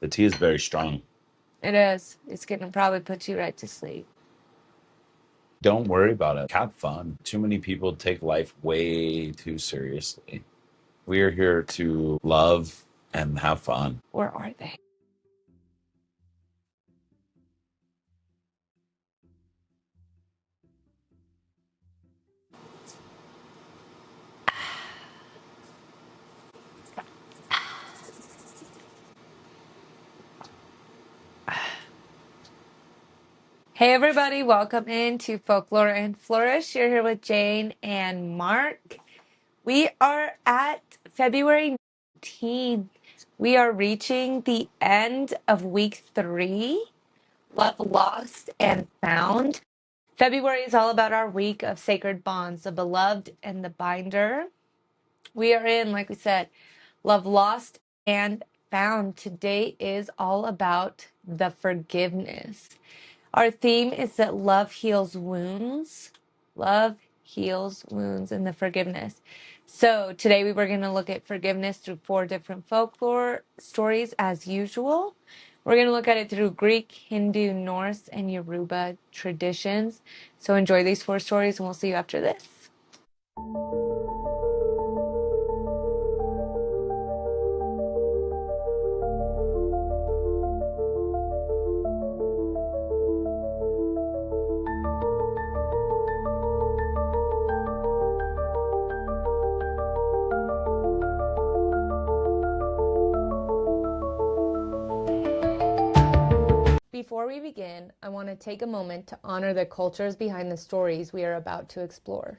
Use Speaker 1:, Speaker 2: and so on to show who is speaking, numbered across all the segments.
Speaker 1: The tea is very strong.
Speaker 2: It is. It's going to probably put you right to sleep.
Speaker 1: Don't worry about it. Have fun. Too many people take life way too seriously. We are here to love and have fun.
Speaker 2: Or are they? Hey everybody, welcome into Folklore and Flourish. You're here with Jane and Mark. We are at February 19th. We are reaching the end of week 3, Love Lost and Found. February is all about our week of sacred bonds, the beloved and the binder. We are in, like we said, Love Lost and Found. Today is all about the forgiveness. Our theme is that love heals wounds. Love heals wounds and the forgiveness. So today we were going to look at forgiveness through 4 different folklore stories as usual. We're going to look at it through Greek, Hindu, Norse, and Yoruba traditions. So enjoy these 4 stories and we'll see you after this. Before we begin, I want to take a moment to honor the cultures behind the stories we are about to explore.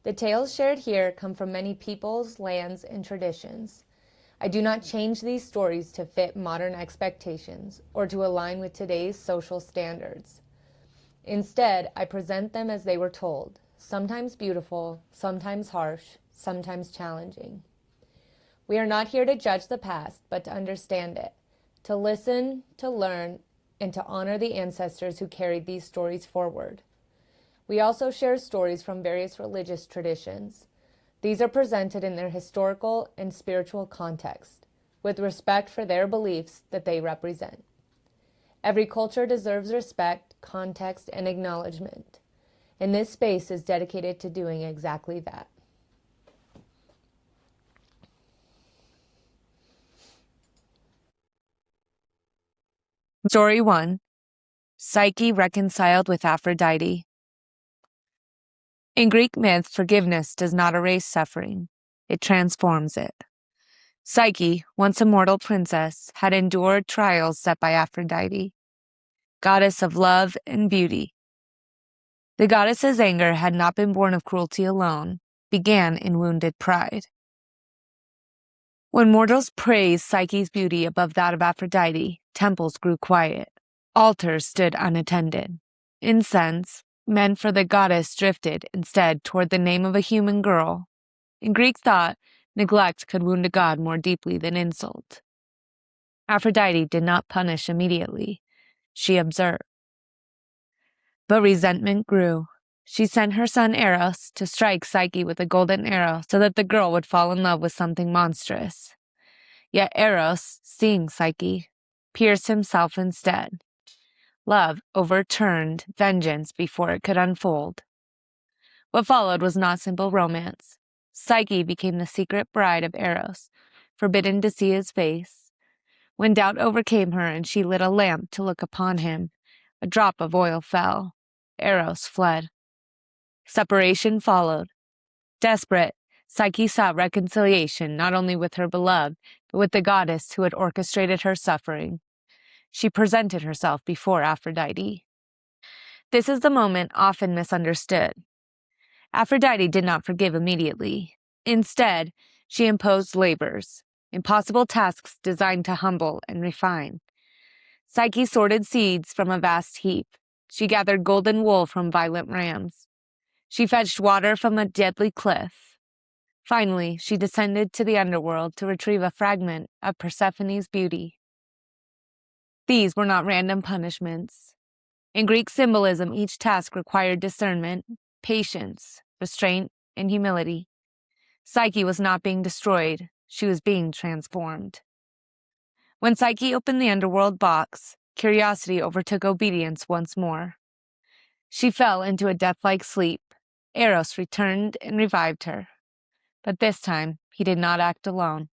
Speaker 2: The tales shared here come from many peoples, lands, and traditions. I do not change these stories to fit modern expectations or to align with today's social standards. Instead, I present them as they were told, sometimes beautiful, sometimes harsh, sometimes challenging. We are not here to judge the past, but to understand it, to listen, to learn, and to honor the ancestors who carried these stories forward. We also share stories from various religious traditions. These are presented in their historical and spiritual context, with respect for their beliefs that they represent. Every culture deserves respect, context, and acknowledgement, and this space is dedicated to doing exactly that. Story 1. Psyche reconciled with Aphrodite. In Greek myth, forgiveness does not erase suffering, it transforms it. Psyche, once a mortal princess, had endured trials set by Aphrodite, goddess of love and beauty. The goddess's anger had not been born of cruelty alone, began in wounded pride. When mortals praised Psyche's beauty above that of Aphrodite, temples grew quiet. Altars stood unattended. Incense, meant for the goddess, drifted instead toward the name of a human girl. In Greek thought, neglect could wound a god more deeply than insult. Aphrodite did not punish immediately. She observed. But resentment grew. She sent her son Eros to strike Psyche with a golden arrow so that the girl would fall in love with something monstrous. Yet Eros, seeing Psyche, pierced himself instead. Love overturned vengeance before it could unfold. What followed was not simple romance. Psyche became the secret bride of Eros, forbidden to see his face. When doubt overcame her and she lit a lamp to look upon him, a drop of oil fell. Eros fled. Separation followed. Desperate, Psyche sought reconciliation not only with her beloved, but with the goddess who had orchestrated her suffering. She presented herself before Aphrodite. This is the moment often misunderstood. Aphrodite did not forgive immediately. Instead, she imposed labors, impossible tasks designed to humble and refine. Psyche sorted seeds from a vast heap. She gathered golden wool from violent rams. She fetched water from a deadly cliff. Finally, she descended to the underworld to retrieve a fragment of Persephone's beauty. These were not random punishments. In Greek symbolism, each task required discernment, patience, restraint, and humility. Psyche was not being destroyed, she was being transformed. When Psyche opened the underworld box, curiosity overtook obedience once more. She fell into a death-like sleep. Eros returned and revived her. But this time, he did not act alone.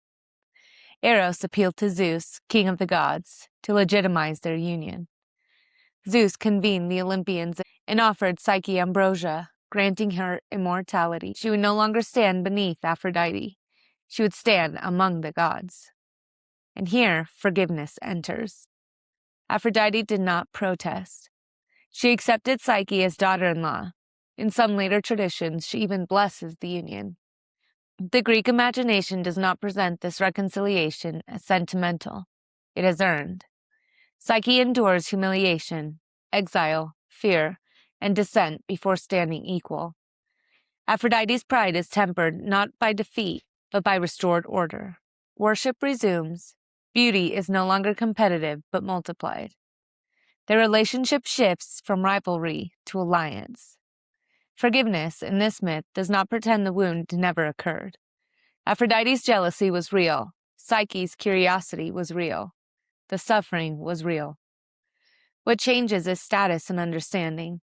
Speaker 2: Eros appealed to Zeus, king of the gods, to legitimize their union. Zeus convened the Olympians and offered Psyche ambrosia, granting her immortality. She would no longer stand beneath Aphrodite. She would stand among the gods. And here, forgiveness enters. Aphrodite did not protest. She accepted Psyche as daughter-in-law. In some later traditions, she even blesses the union. The Greek imagination does not present this reconciliation as sentimental. It is earned. Psyche endures humiliation, exile, fear, and dissent before standing equal. Aphrodite's pride is tempered not by defeat, but by restored order. Worship resumes. Beauty is no longer competitive, but multiplied. Their relationship shifts from rivalry to alliance. Forgiveness, in this myth, does not pretend the wound never occurred. Aphrodite's jealousy was real. Psyche's curiosity was real. The suffering was real. What changes is status and understanding.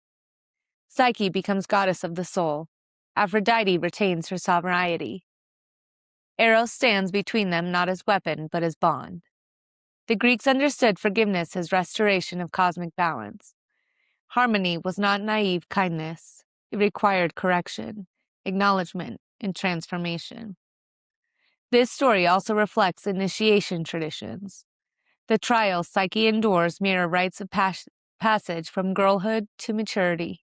Speaker 2: Psyche becomes goddess of the soul. Aphrodite retains her sovereignty. Eros stands between them not as weapon, but as bond. The Greeks understood forgiveness as restoration of cosmic balance. Harmony was not naive kindness. It required correction, acknowledgement, and transformation. This story also reflects initiation traditions. The trials Psyche endures mirror rites of passage from girlhood to maturity.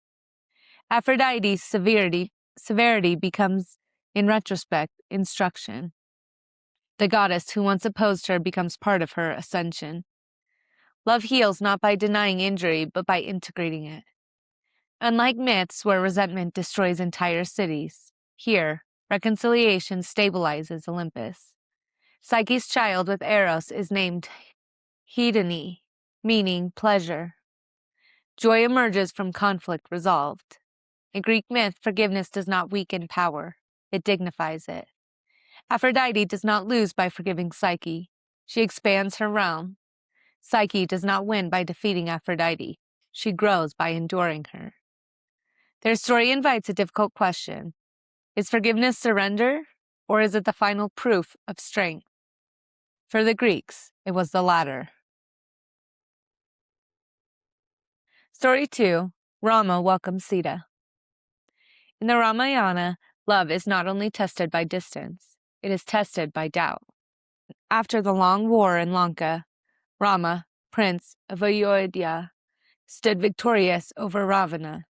Speaker 2: Aphrodite's severity becomes, in retrospect, instruction. The goddess who once opposed her becomes part of her ascension. Love heals not by denying injury, but by integrating it. Unlike myths where resentment destroys entire cities, here, reconciliation stabilizes Olympus. Psyche's child with Eros is named Hedone, meaning pleasure. Joy emerges from conflict resolved. In Greek myth, forgiveness does not weaken power. It dignifies it. Aphrodite does not lose by forgiving Psyche. She expands her realm. Psyche does not win by defeating Aphrodite. She grows by enduring her. Their story invites a difficult question. Is forgiveness surrender, or is it the final proof of strength? For the Greeks, it was the latter. Story 2. Rama welcomes Sita. In the Ramayana, love is not only tested by distance, it is tested by doubt. After the long war in Lanka, Rama, prince of Ayodhya, stood victorious over Ravana,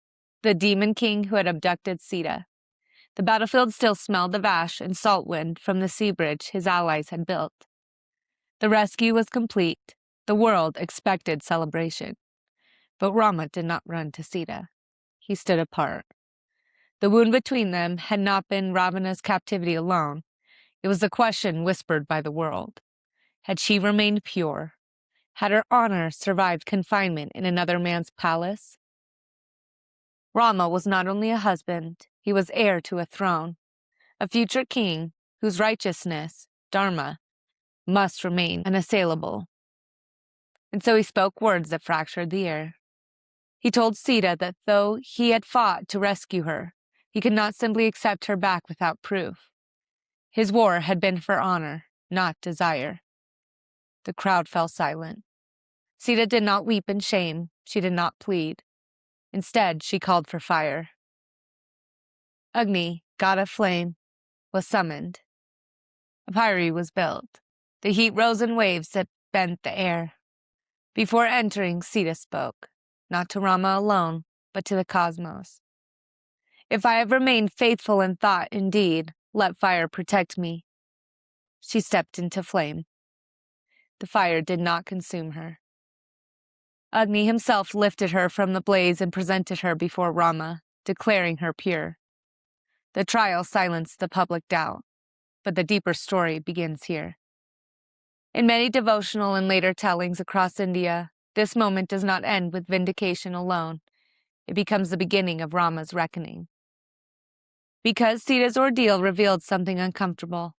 Speaker 2: the demon king who had abducted Sita. The battlefield still smelled of ash and salt wind from the sea bridge his allies had built. The rescue was complete. The world expected celebration. But Rama did not run to Sita. He stood apart. The wound between them had not been Ravana's captivity alone. It was the question whispered by the world. Had she remained pure? Had her honor survived confinement in another man's palace? Rama was not only a husband, he was heir to a throne, a future king whose righteousness, dharma, must remain unassailable. And so he spoke words that fractured the air. He told Sita that though he had fought to rescue her, he could not simply accept her back without proof. His war had been for honor, not desire. The crowd fell silent. Sita did not weep in shame. She did not plead. Instead, she called for fire. Agni, god of flame, was summoned. A pyre was built. The heat rose in waves that bent the air. Before entering, Sita spoke, not to Rama alone, but to the cosmos. If I have remained faithful in thought and deed, let fire protect me. She stepped into flame. The fire did not consume her. Agni himself lifted her from the blaze and presented her before Rama, declaring her pure. The trial silenced the public doubt, but the deeper story begins here. In many devotional and later tellings across India, this moment does not end with vindication alone. It becomes the beginning of Rama's reckoning. Because Sita's ordeal revealed something uncomfortable.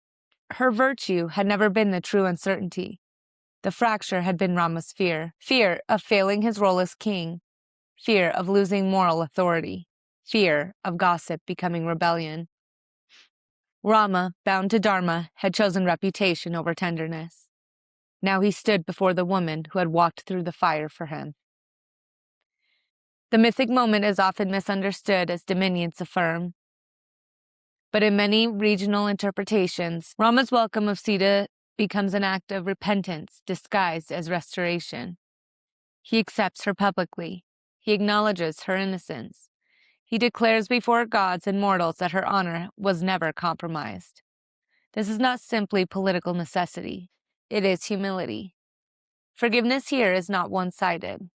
Speaker 2: Her virtue had never been the true uncertainty. The fracture had been Rama's fear of failing his role as king, fear of losing moral authority, fear of gossip becoming rebellion. Rama, bound to Dharma, had chosen reputation over tenderness. Now he stood before the woman who had walked through the fire for him. The mythic moment is often misunderstood as dominions affirm. But in many regional interpretations, Rama's welcome of Sita becomes an act of repentance disguised as restoration. He accepts her publicly. He acknowledges her innocence. He declares before gods and mortals that her honor was never compromised. This is not simply political necessity. It is humility. Forgiveness here is not one-sided.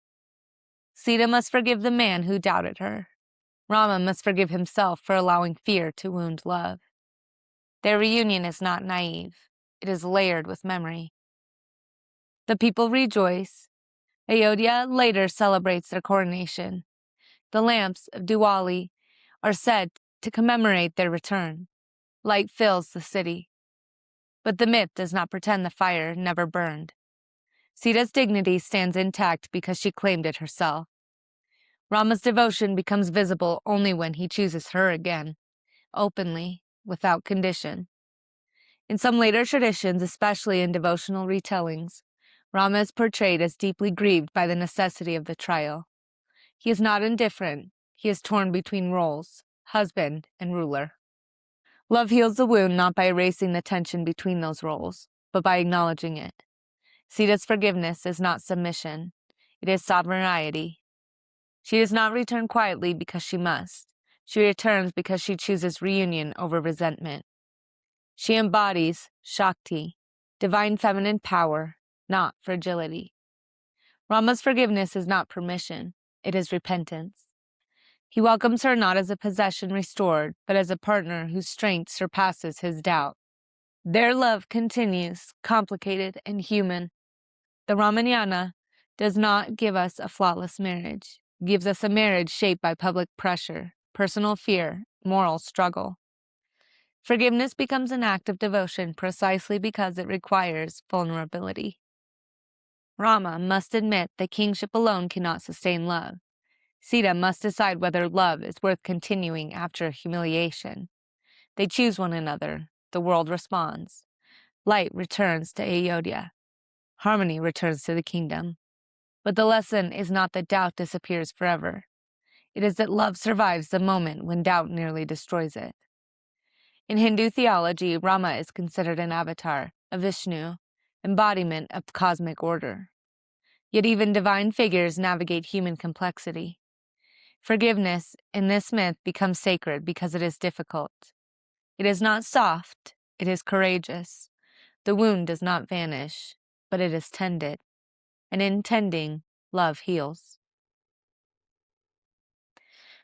Speaker 2: Sita must forgive the man who doubted her. Rama must forgive himself for allowing fear to wound love. Their reunion is not naive. It is layered with memory. The people rejoice. Ayodhya later celebrates their coronation. The lamps of Diwali are said to commemorate their return. Light fills the city. But the myth does not pretend the fire never burned. Sita's dignity stands intact because she claimed it herself. Rama's devotion becomes visible only when he chooses her again, openly, without condition. In some later traditions, especially in devotional retellings, Rama is portrayed as deeply grieved by the necessity of the trial. He is not indifferent. He is torn between roles, husband and ruler. Love heals the wound not by erasing the tension between those roles, but by acknowledging it. Sita's forgiveness is not submission. It is sovereignty. She does not return quietly because she must. She returns because she chooses reunion over resentment. She embodies Shakti, divine feminine power, not fragility. Rama's forgiveness is not permission. It is repentance. He welcomes her not as a possession restored, but as a partner whose strength surpasses his doubt. Their love continues, complicated and human. The Ramayana does not give us a flawless marriage. It gives us a marriage shaped by public pressure, personal fear, moral struggle. Forgiveness becomes an act of devotion precisely because it requires vulnerability. Rama must admit that kingship alone cannot sustain love. Sita must decide whether love is worth continuing after humiliation. They choose one another. The world responds. Light returns to Ayodhya. Harmony returns to the kingdom. But the lesson is not that doubt disappears forever. It is that love survives the moment when doubt nearly destroys it. In Hindu theology, Rama is considered an avatar, a Vishnu, embodiment of cosmic order. Yet even divine figures navigate human complexity. Forgiveness in this myth becomes sacred because it is difficult. It is not soft, it is courageous. The wound does not vanish, but it is tended. And in tending, love heals.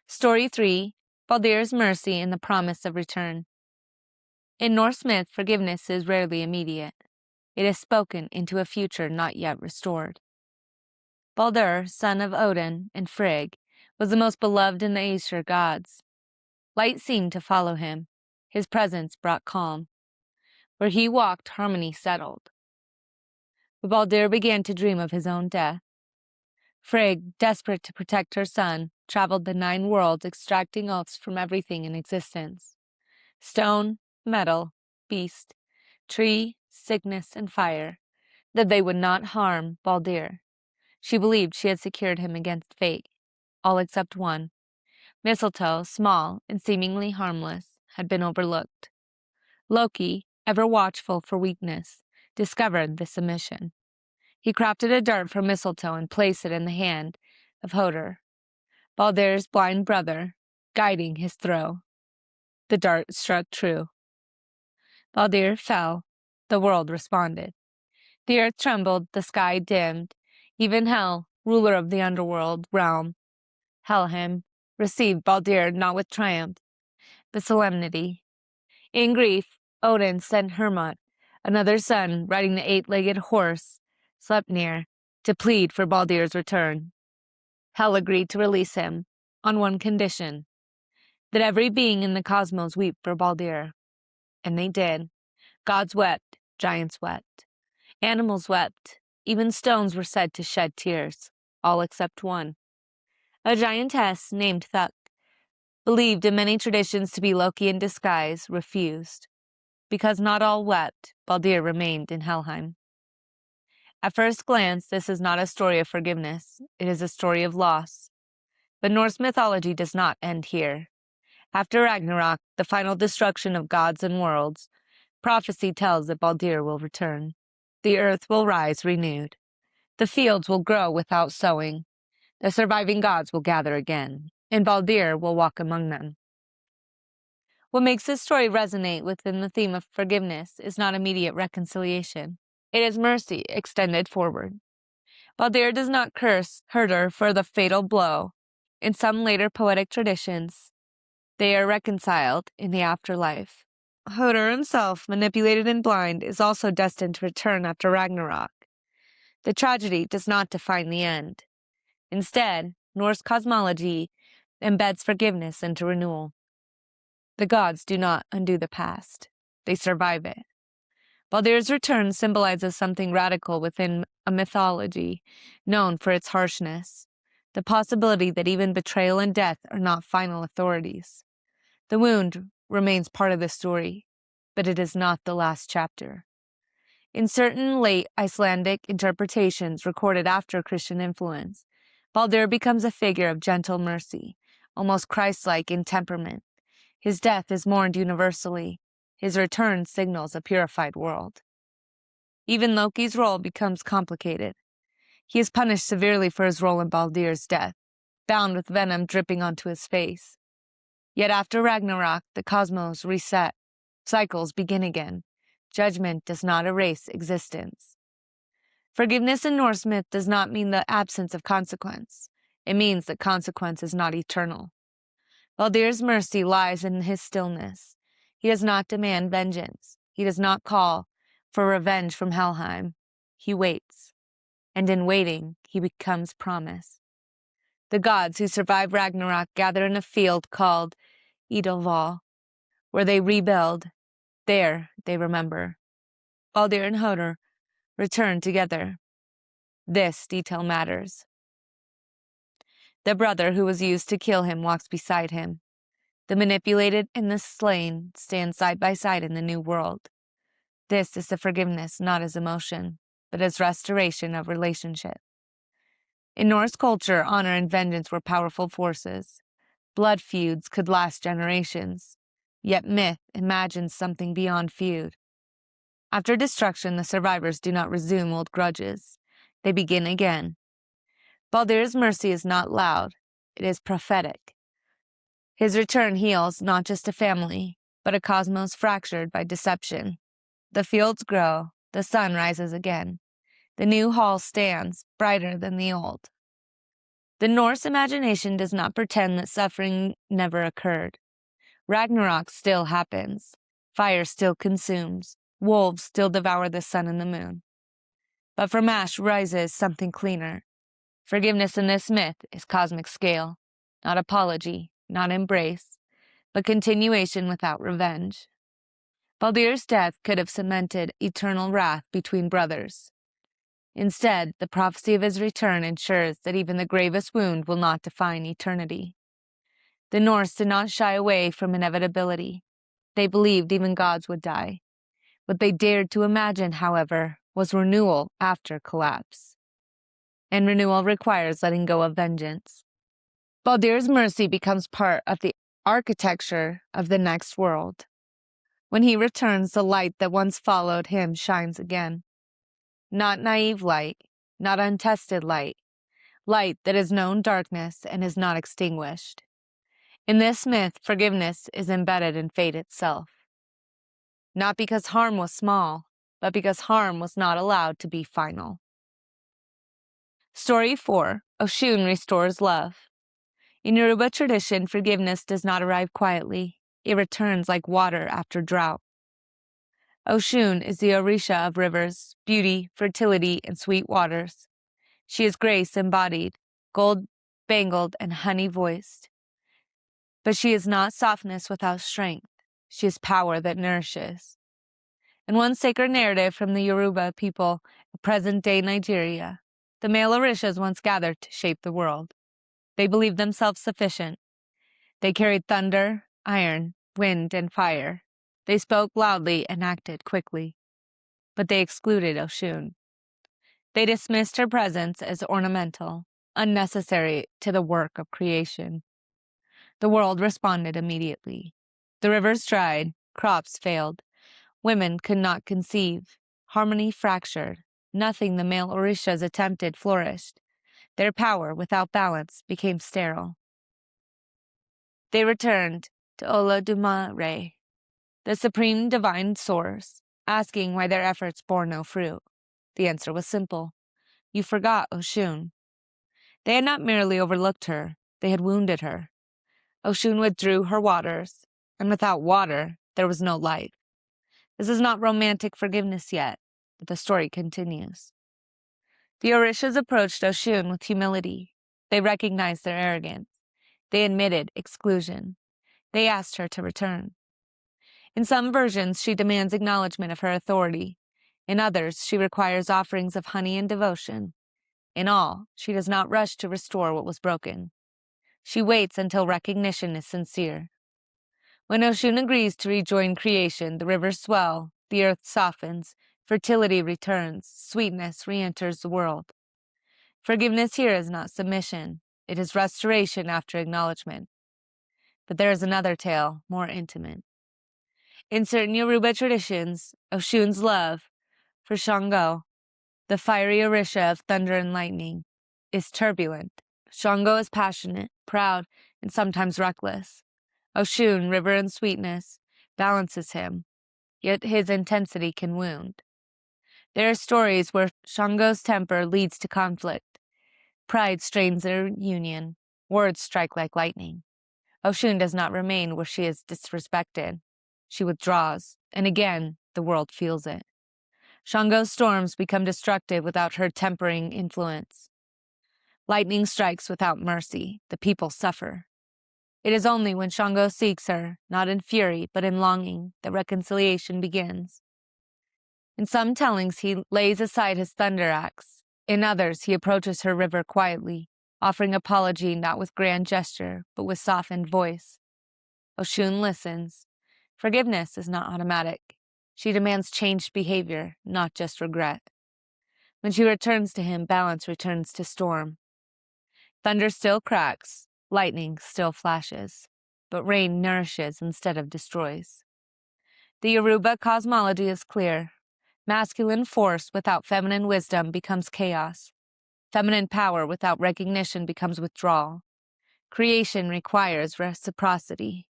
Speaker 2: Story 3, Baldir's Mercy and the Promise of Return. In Norse myth, forgiveness is rarely immediate. It is spoken into a future not yet restored. Baldur, son of Odin and Frigg, was the most beloved in the Aesir gods. Light seemed to follow him. His presence brought calm. Where he walked, harmony settled. But Baldur began to dream of his own death. Frigg, desperate to protect her son, traveled the 9 worlds, extracting oaths from everything in existence. Stone, metal, beast, tree, sickness, and fire, that they would not harm Baldur. She believed she had secured him against fate, all except one. Mistletoe, small and seemingly harmless, had been overlooked. Loki, ever watchful for weakness, discovered this omission. He crafted a dart from mistletoe and placed it in the hand of Hoder, Baldur's blind brother, guiding his throw. The dart struck true. Baldur fell. The world responded. The earth trembled, the sky dimmed. Even Hel, ruler of the underworld realm, Helheim, received Baldur not with triumph, but solemnity. In grief, Odin sent Hermod, another son riding the 8-legged horse, Sleipnir, to plead for Baldur's return. Hel agreed to release him, on one condition, that every being in the cosmos weep for Baldur. And they did. Gods wept, giants wept, animals wept, even stones were said to shed tears, all except one. A giantess named Thuk, believed in many traditions to be Loki in disguise, refused. Because not all wept, Baldur remained in Helheim. At first glance, this is not a story of forgiveness. It is a story of loss. But Norse mythology does not end here. After Ragnarok, the final destruction of gods and worlds, prophecy tells that Baldur will return. The earth will rise renewed. The fields will grow without sowing. The surviving gods will gather again, and Baldur will walk among them. What makes this story resonate within the theme of forgiveness is not immediate reconciliation. It is mercy extended forward. Baldur does not curse Herder for the fatal blow. In some later poetic traditions, they are reconciled in the afterlife. Herder himself, manipulated and blind, is also destined to return after Ragnarok. The tragedy does not define the end. Instead, Norse cosmology embeds forgiveness into renewal. The gods do not undo the past. They survive it. Baldur's return symbolizes something radical within a mythology known for its harshness, the possibility that even betrayal and death are not final authorities. The wound remains part of the story, but it is not the last chapter. In certain late Icelandic interpretations recorded after Christian influence, Baldur becomes a figure of gentle mercy, almost Christ-like in temperament. His death is mourned universally. His return signals a purified world. Even Loki's role becomes complicated. He is punished severely for his role in Baldur's death, bound with venom dripping onto his face. Yet after Ragnarok, the cosmos reset. Cycles begin again. Judgment does not erase existence. Forgiveness in Norse myth does not mean the absence of consequence. It means that consequence is not eternal. Baldur's mercy lies in his stillness. He does not demand vengeance. He does not call for revenge from Helheim. He waits. And in waiting, he becomes promise. The gods who survive Ragnarok gather in a field called Idolval, where they rebuild. There they remember. Baldur and Hodor return together. This detail matters. The brother who was used to kill him walks beside him. The manipulated and the slain stand side by side in the new world. This is the forgiveness not as emotion, but as restoration of relationship. In Norse culture, honor and vengeance were powerful forces. Blood feuds could last generations. Yet myth imagines something beyond feud. After destruction, the survivors do not resume old grudges. They begin again. Baldur's mercy is not loud. It is prophetic. His return heals not just a family, but a cosmos fractured by deception. The fields grow. The sun rises again. The new hall stands, brighter than the old. The Norse imagination does not pretend that suffering never occurred. Ragnarok still happens. Fire still consumes. Wolves still devour the sun and the moon. But from ash rises something cleaner. Forgiveness in this myth is cosmic scale, not apology, not embrace, but continuation without revenge. Baldur's death could have cemented eternal wrath between brothers. Instead, the prophecy of his return ensures that even the gravest wound will not define eternity. The Norse did not shy away from inevitability. They believed even gods would die. What they dared to imagine, however, was renewal after collapse. And renewal requires letting go of vengeance. Baldur's mercy becomes part of the architecture of the next world. When he returns, the light that once followed him shines again. Not naive light, not untested light. Light that has known darkness and is not extinguished. In this myth, forgiveness is embedded in fate itself. Not because harm was small, but because harm was not allowed to be final. Story 4. Oshun restores love. In Yoruba tradition, forgiveness does not arrive quietly. It returns like water after drought. Oshun is the Orisha of rivers, beauty, fertility, and sweet waters. She is grace embodied, gold-bangled, and honey-voiced. But she is not softness without strength. She is power that nourishes. In one sacred narrative from the Yoruba people, present-day Nigeria, the male Orishas once gathered to shape the world. They believed themselves sufficient. They carried thunder, iron, wind, and fire. They spoke loudly and acted quickly. But they excluded Oshun. They dismissed her presence as ornamental, unnecessary to the work of creation. The world responded immediately. The rivers dried, crops failed, women could not conceive, harmony fractured. Nothing the male Orishas attempted flourished. Their power, without balance, became sterile. They returned to Olodumare, the supreme divine source, asking why their efforts bore no fruit. The answer was simple. You forgot Oshun. They had not merely overlooked her, they had wounded her. Oshun withdrew her waters, and without water, there was no life. This is not romantic forgiveness yet, but the story continues. The Orishas approached Oshun with humility. They recognized their arrogance. They admitted exclusion. They asked her to return. In some versions, she demands acknowledgement of her authority. In others, she requires offerings of honey and devotion. In all, she does not rush to restore what was broken. She waits until recognition is sincere. When Oshun agrees to rejoin creation, the rivers swell, the earth softens, fertility returns, sweetness re-enters the world. Forgiveness here is not submission. It is restoration after acknowledgement. But there is another tale, more intimate. In certain Yoruba traditions, Oshun's love for Shango, the fiery Orisha of thunder and lightning, is turbulent. Shango is passionate, proud, and sometimes reckless. Oshun, river and sweetness, balances him, yet his intensity can wound. There are stories where Shango's temper leads to conflict. Pride strains their union. Words strike like lightning. Oshun does not remain where she is disrespected. She withdraws, and again, the world feels it. Shango's storms become destructive without her tempering influence. Lightning strikes without mercy. The people suffer. It is only when Shango seeks her, not in fury, but in longing, that reconciliation begins. In some tellings, he lays aside his thunder axe. In others, he approaches her river quietly, offering apology not with grand gesture, but with softened voice. Oshun listens. Forgiveness is not automatic. She demands changed behavior, not just regret. When she returns to him, balance returns to storm. Thunder still cracks, lightning still flashes, but rain nourishes instead of destroys. The Yoruba cosmology is clear. Masculine force without feminine wisdom becomes chaos. Feminine power without recognition becomes withdrawal. Creation requires reciprocity.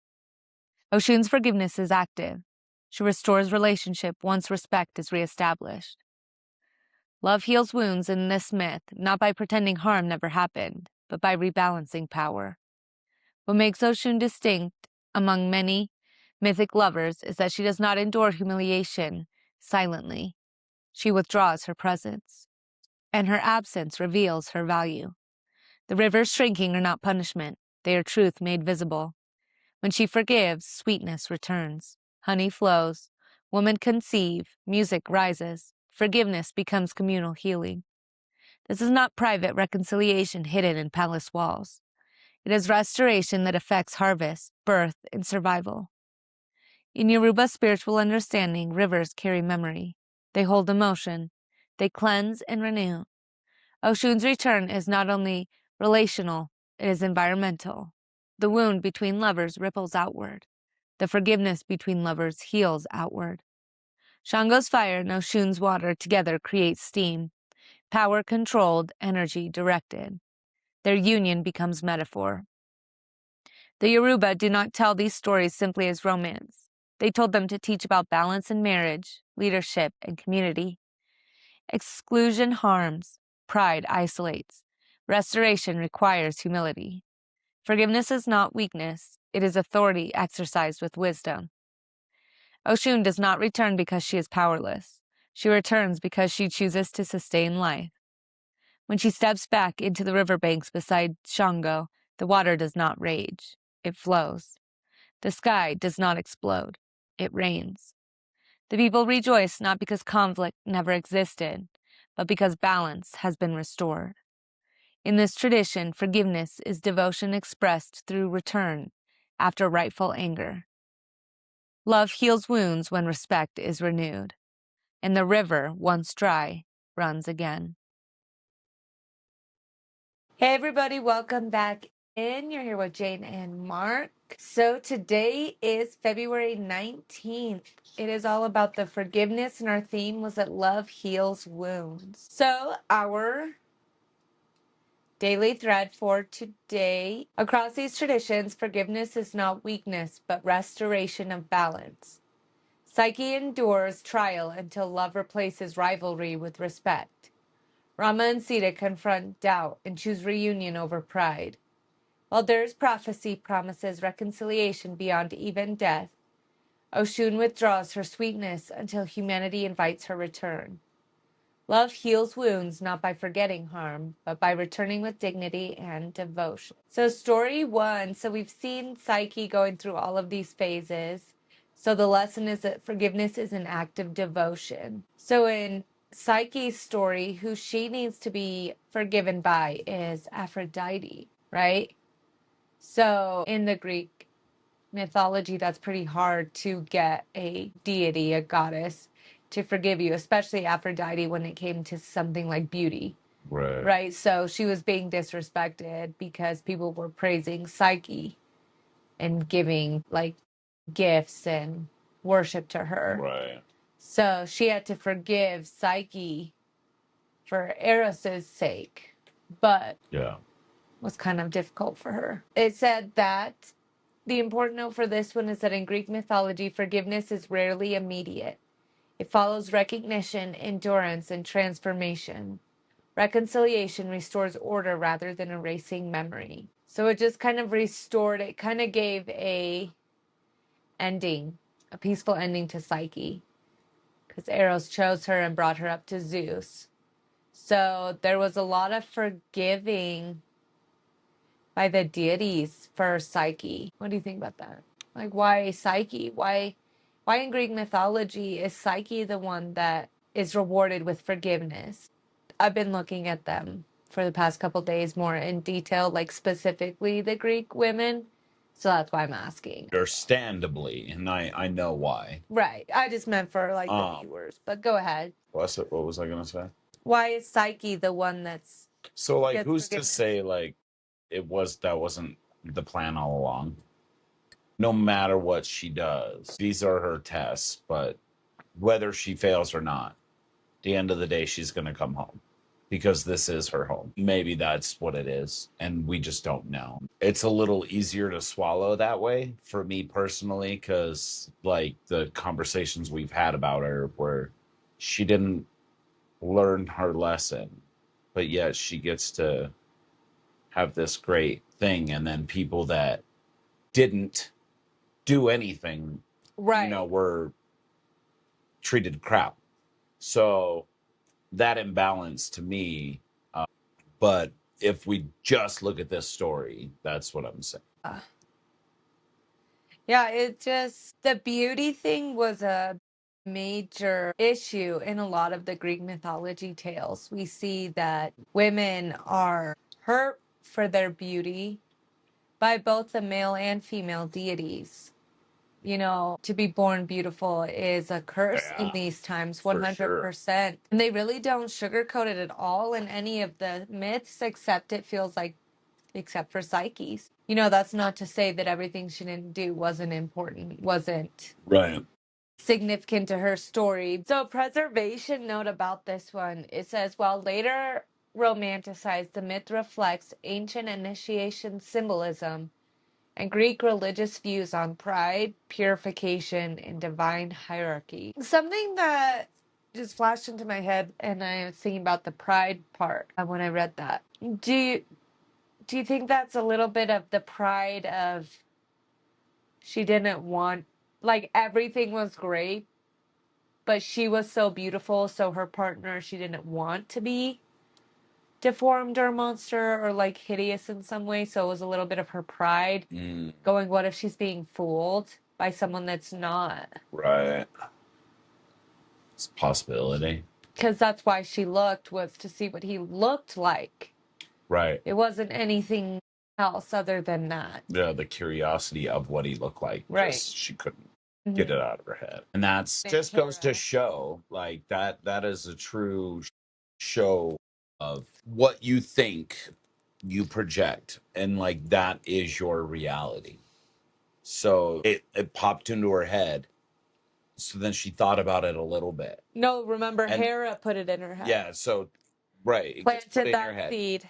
Speaker 2: Oshun's forgiveness is active. She restores relationship once respect is reestablished. Love heals wounds in this myth, not by pretending harm never happened, but by rebalancing power. What makes Oshun distinct among many mythic lovers is that she does not endure humiliation silently. She withdraws her presence, and her absence reveals her value. The rivers shrinking are not punishment. They are truth made visible. When she forgives, sweetness returns. Honey flows. Women conceive. Music rises. Forgiveness becomes communal healing. This is not private reconciliation hidden in palace walls. It is restoration that affects harvest, birth, and survival. In Yoruba spiritual understanding, rivers carry memory. They hold emotion. They cleanse and renew. Oshun's return is not only relational, it is environmental. The wound between lovers ripples outward. The forgiveness between lovers heals outward. Shango's fire and Oshun's water together create steam. Power controlled, energy directed. Their union becomes metaphor. The Yoruba do not tell these stories simply as romance. They told them to teach about balance in marriage, leadership, and community. Exclusion harms. Pride isolates. Restoration requires humility. Forgiveness is not weakness. It is authority exercised with wisdom. Oshun does not return because she is powerless. She returns because she chooses to sustain life. When she steps back into the riverbanks beside Shango, the water does not rage. It flows. The sky does not explode. It rains. The people rejoice not because conflict never existed, but because balance has been restored. In this tradition, forgiveness is devotion expressed through return after rightful anger. Love heals wounds when respect is renewed, and the river, once dry, runs again. Hey everybody, welcome back in. You're here with Jane and Mark. So today is February 19th. It is all about the forgiveness, and our theme was that love heals wounds. So our daily thread for today: across these traditions, forgiveness is not weakness, but restoration of balance. Psyche endures trial until love replaces rivalry with respect. Rama and Sita confront doubt and choose reunion over pride. While Dur's prophecy promises reconciliation beyond even death, Oshun withdraws her sweetness until humanity invites her return. Love heals wounds not by forgetting harm, but by returning with dignity and devotion. So story one. So we've seen Psyche going through all of these phases. So the lesson is that forgiveness is an act of devotion. So in Psyche's story, who she needs to be forgiven by is Aphrodite, right? So in the Greek mythology, that's pretty hard to get a deity, a goddess, to forgive you, especially Aphrodite when it came to something like beauty. Right. So she was being disrespected because people were praising Psyche and giving like gifts and worship to her. Right. So she had to forgive Psyche for Eros's sake, but was kind of difficult for her. It said that the important note for this one is that in Greek mythology, forgiveness is rarely immediate. It follows recognition, endurance, and transformation. Reconciliation restores order rather than erasing memory. So it just kind of restored, it kind of gave a ending, a peaceful ending to Psyche, because Eros chose her and brought her up to Zeus. So there was a lot of forgiving by the deities for Psyche. What do you think about that? Like, why Psyche? Why in Greek mythology is Psyche the one that is rewarded with forgiveness? I've been looking at them for the past couple days more in detail, like specifically the Greek women. So that's why I'm asking.
Speaker 1: Understandably, and I know why.
Speaker 2: Right. I just meant for like the viewers, but go ahead.
Speaker 1: What was I gonna say?
Speaker 2: Why is Psyche the one that's
Speaker 1: So like,
Speaker 2: gets
Speaker 1: who's to
Speaker 2: forgiveness?
Speaker 1: say like that wasn't the plan all along? No matter what she does, these are her tests, but whether she fails or not, at the end of the day, she's gonna come home because this is her home. Maybe that's what it is, and we just don't know. It's a little easier to swallow that way for me personally, because like the conversations we've had about her where she didn't learn her lesson, but yet she gets to have this great thing, and then people that didn't do anything,
Speaker 2: Right.
Speaker 1: were treated crap. So that imbalance to me, but if we just look at this story, that's what I'm saying.
Speaker 2: Yeah, it just, the beauty thing was a major issue in a lot of the Greek mythology tales. We see that women are hurt for their beauty by both the male and female deities. You know, to be born beautiful is a curse in these times, 100%. And they really don't sugarcoat it at all in any of the myths, except it feels like, except for Psyche's. You know, that's not to say that everything she didn't do wasn't important, wasn't
Speaker 1: Right.
Speaker 2: significant to her story. So, preservation note about this one, it says, while later romanticized, the myth reflects ancient initiation symbolism and Greek religious views on pride, purification, and divine hierarchy. Something that just flashed into my head, and I was thinking about the pride part when I read that. Do you think that's a little bit of the pride of she didn't want, like everything was great, but she was so beautiful, so her partner she didn't want to be deformed or a monster or like hideous in some way, so it was a little bit of her pride going, what if she's being fooled by someone that's not?
Speaker 1: Right. It's a possibility.
Speaker 2: Because that's why she looked, was to see what he looked like.
Speaker 1: Right.
Speaker 2: It wasn't anything else other than that.
Speaker 1: Yeah, the curiosity of what he looked like.
Speaker 2: Right.
Speaker 1: Just, she couldn't get it out of her head. And that's just goes to show, like, that is a true show of what you think you project, and like that is your reality. So it popped into her head. So then she thought about it a little bit.
Speaker 2: No, remember, Hera put it in her head.
Speaker 1: Yeah, so right, it gets put
Speaker 2: Planted
Speaker 1: in your
Speaker 2: that
Speaker 1: head.
Speaker 2: seed.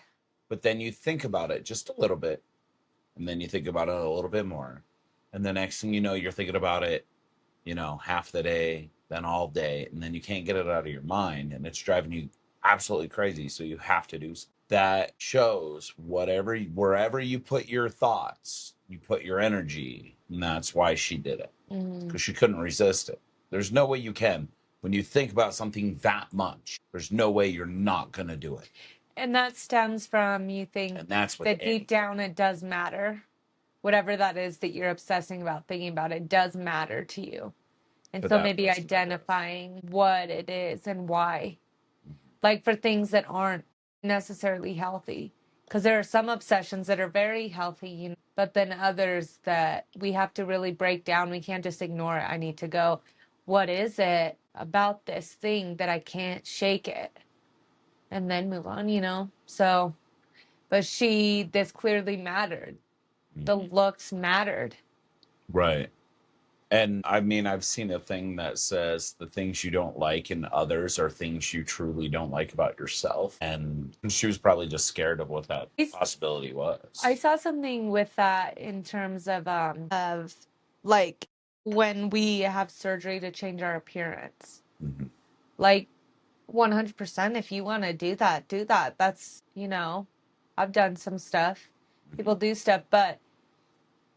Speaker 1: But then you think about it just a little bit, and then you think about it a little bit more, and the next thing you know, you're thinking about it, half the day, then all day, and then you can't get it out of your mind, and it's driving you absolutely crazy. So you have to do something. That shows wherever you put your thoughts, you put your energy, and that's why she did it, because she couldn't resist it. There's no way you can. When you think about something that much, there's no way you're not gonna do it.
Speaker 2: And that stems from, you think,
Speaker 1: And that's what
Speaker 2: that deep down it does matter. Whatever that is that you're obsessing about, thinking about, it does matter to you. And so maybe identifying what it is and why. Like for things that aren't necessarily healthy. Because there are some obsessions that are very healthy, but then others that we have to really break down. We can't just ignore it. I need to go, what is it about this thing that I can't shake it? And then move on. So, but this clearly mattered. The looks mattered.
Speaker 1: Right. And I mean, I've seen a thing that says the things you don't like in others are things you truly don't like about yourself. And she was probably just scared of what that possibility was.
Speaker 2: I saw something with that in terms of like when we have surgery to change our appearance. Like 100%, if you want to do that, do that. That's, I've done some stuff. People do stuff, but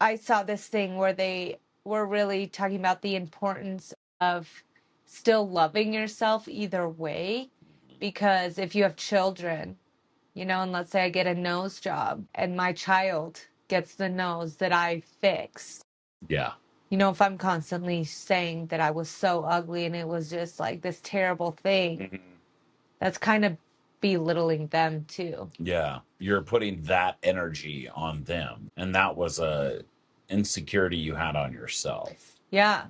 Speaker 2: I saw this thing where they were really talking about the importance of still loving yourself either way. Because if you have children, and let's say I get a nose job and my child gets the nose that I fixed.
Speaker 1: Yeah.
Speaker 2: If I'm constantly saying that I was so ugly and it was just like this terrible thing, that's kind of belittling them too.
Speaker 1: Yeah. You're putting that energy on them. And that was a insecurity you had on yourself.
Speaker 2: Yeah.